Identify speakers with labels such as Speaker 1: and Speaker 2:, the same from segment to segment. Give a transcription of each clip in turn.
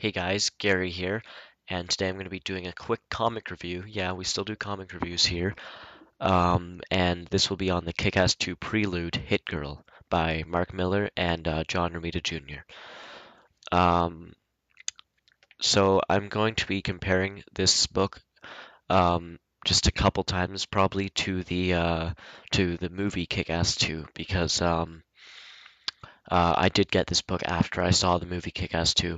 Speaker 1: Hey guys, Gary here, and today I'm going to be doing a quick comic review. Yeah, we still do comic reviews here. And this will be on the Kick-Ass 2 Prelude Hit Girl by Mark Miller and John Romita Jr. Um, so I'm going to be comparing this book just a couple times probably to the movie Kick-Ass 2 because I did get this book after I saw the movie Kick-Ass 2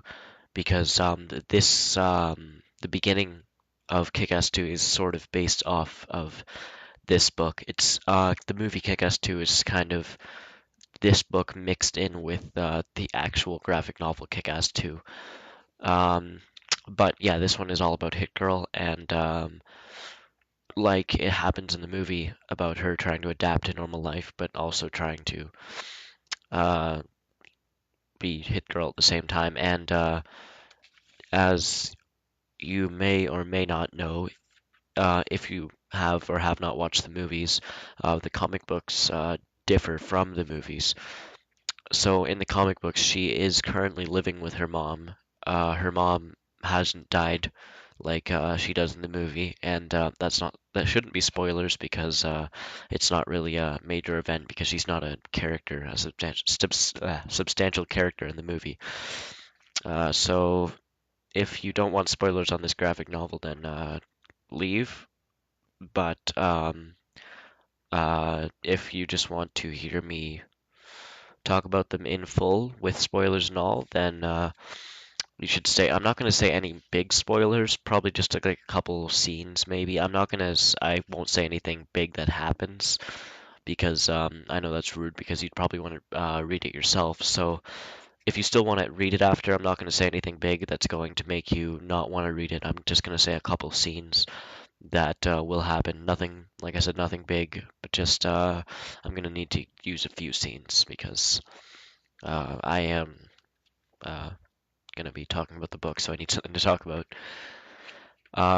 Speaker 1: because the beginning of Kick-Ass 2 is sort of based off of this book. It's the movie Kick-Ass 2 is kind of this book mixed in with the actual graphic novel Kick-Ass 2. Um, but yeah, this one is all about Hit Girl and like it happens in the movie about her trying to adapt to normal life, but also trying to uh, be Hit Girl at the same time. And as you may or may not know, if you have or have not watched the movies, the comic books differ from the movies. So in the comic books, she is currently living with her mom. Her mom hasn't died like she does in the movie, and that shouldn't be spoilers because it's not really a major event because she's not a character, a substantial character in the movie. So if you don't want spoilers on this graphic novel, then leave. But if you just want to hear me talk about them in full with spoilers and all, then you should stay. I'm not going to say any big spoilers, probably just like a couple scenes maybe. I won't say anything big that happens because I know that's rude because you'd probably want to read it yourself. So if you still want to read it after, I'm not going to say anything big that's going to make you not want to read it. I'm just going to say a couple scenes that will happen. Nothing, like I said, nothing big, but just I'm gonna need to use a few scenes because I am uh, gonna be talking about the book, so I need something to talk about.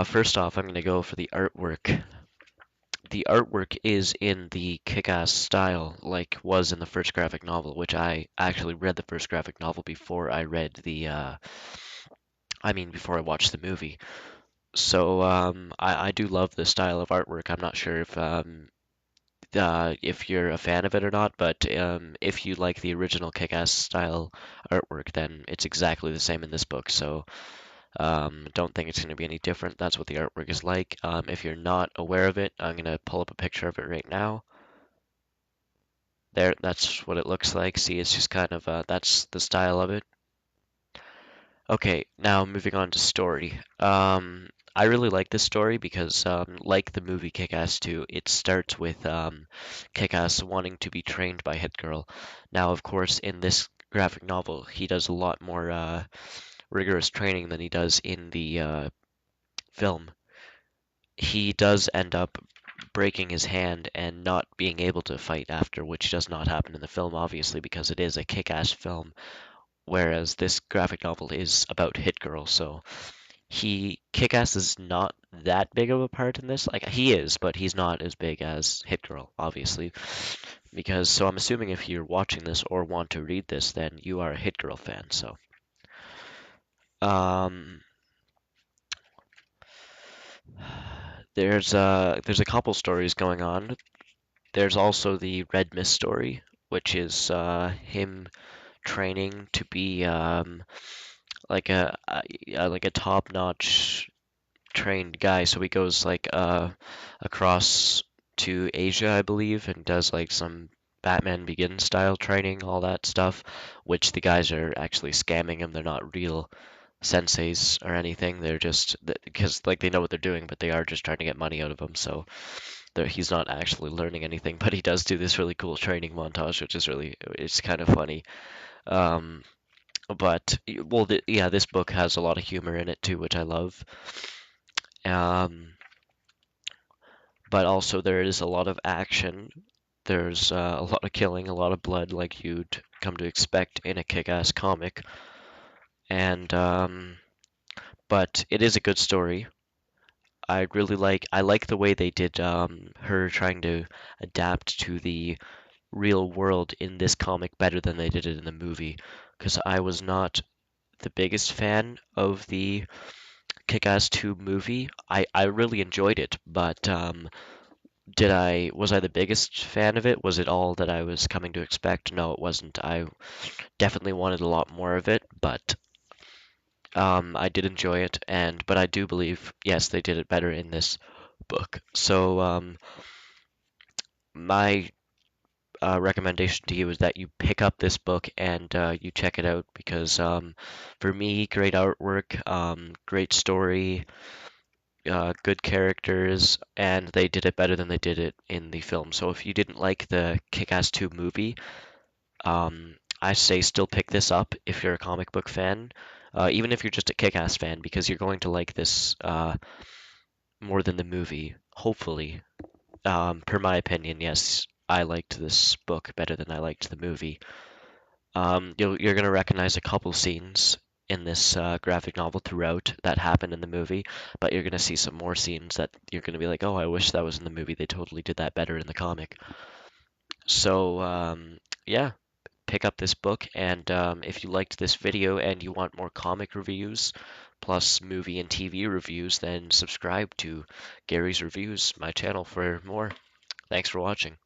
Speaker 1: First off, I'm gonna go for the artwork. The artwork is in the kick-ass style, like was in the first graphic novel, which I actually read the first graphic novel before I read before I watched the movie. So I do love the style of artwork. I'm not sure if you're a fan of it or not, but if you like the original Kick-Ass style artwork, then it's exactly the same in this book. So don't think it's going to be any different. That's what the artwork is like. If you're not aware of it, I'm going to pull up a picture of it right now. There, that's what it looks like. See, it's just kind of that's the style of it. Okay, now moving on to story. I really like this story because, like the movie Kick-Ass 2, it starts with Kick-Ass wanting to be trained by Hit Girl. Now, of course, in this graphic novel, he does a lot more rigorous training than he does in the film. He does end up breaking his hand and not being able to fight after, which does not happen in the film, obviously, because it is a Kick-Ass film, whereas this graphic novel is about Hit Girl, so Kick-Ass is not that big of a part in this. Like he is, but he's not as big as Hit Girl, obviously. Because so I'm assuming if you're watching this or want to read this, then you are a Hit Girl fan. So um, there's a couple stories going on. There's also the Red Mist story, which is him training to be like a top-notch trained guy, so he goes like across to Asia, I believe, and does like some Batman Begins style training, all that stuff, which the guys are actually scamming him. They're not real senseis or anything. They're just because like they know what they're doing, but they are just trying to get money out of him. So he's not actually learning anything, but he does do this really cool training montage, which is it's kind of funny. Um, but well, yeah, this book has a lot of humor in it too, which I love. Um, but also there is a lot of action. There's a lot of killing, a lot of blood, like you'd come to expect in a kick-ass comic. And but it is a good story. I like the way they did her trying to adapt to the real world in this comic better than they did it in the movie, because I was not the biggest fan of the Kick-Ass 2 movie. I really enjoyed it, but was I the biggest fan of it? Was it all that I was coming to expect? No, it wasn't. I definitely wanted a lot more of it, but I did enjoy it, but I do believe, yes, they did it better in this book. So my recommendation to you is that you pick up this book and you check it out because for me, great artwork, great story, good characters, and they did it better than they did it in the film. So if you didn't like the Kick-Ass 2 movie, I say still pick this up if you're a comic book fan, even if you're just a Kick-Ass fan, because you're going to like this more than the movie, hopefully. Per my opinion, yes, I liked this book better than I liked the movie. You're gonna recognize a couple scenes in this graphic novel throughout that happened in the movie, but you're gonna see some more scenes that you're gonna be like, oh, I wish that was in the movie. They totally did that better in the comic. So yeah, pick up this book, and if you liked this video and you want more comic reviews, plus movie and TV reviews, then subscribe to Gary's Reviews, my channel, for more. Thanks for watching.